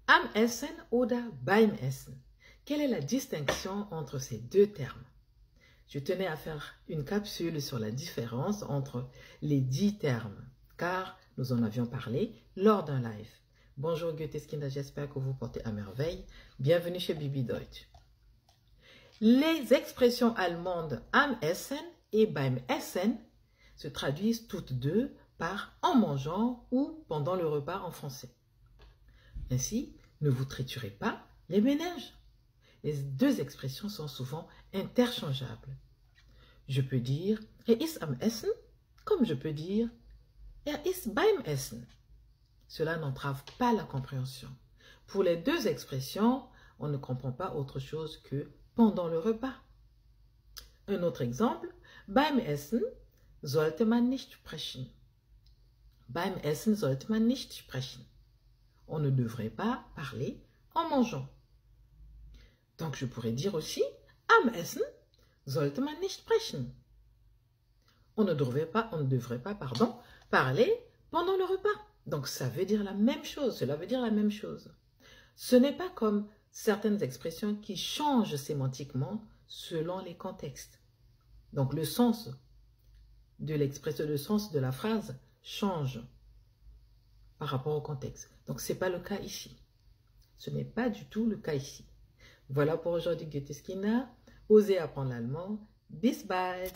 Am Essen oder beim Essen. Quelle est la distinction entre ces deux termes? Je tenais à faire une capsule sur la différence entre les 10 termes, car nous en avions parlé lors d'un live. Bonjour Goetheskinder, j'espère que vous portez à merveille. Bienvenue chez Bibi Deutsch. Les expressions allemandes am Essen et beim Essen se traduisent toutes deux par en mangeant ou pendant le repas en français. Ainsi, ne vous triturez pas les ménages. Les deux expressions sont souvent interchangeables. Je peux dire « Er ist am Essen » comme je peux dire « Er ist beim Essen ». Cela n'entrave pas la compréhension. Pour les deux expressions, on ne comprend pas autre chose que « pendant le repas ». Un autre exemple, « Beim Essen sollte man nicht sprechen ». Beim Essen sollte man nicht sprechen. On ne devrait pas parler en mangeant. Donc je pourrais dire aussi am Essen sollte man nicht sprechen. On ne devrait pas parler pendant le repas. Donc ça veut dire la même chose, cela veut dire la même chose. Ce n'est pas comme certaines expressions qui changent sémantiquement selon les contextes. Donc le sens de l'expression, le sens de la phrase change par rapport au contexte. Donc, ce n'est pas le cas ici. Ce n'est pas du tout le cas ici. Voilà pour aujourd'hui, Goetheskinder. Osez apprendre l'allemand. Bis bald!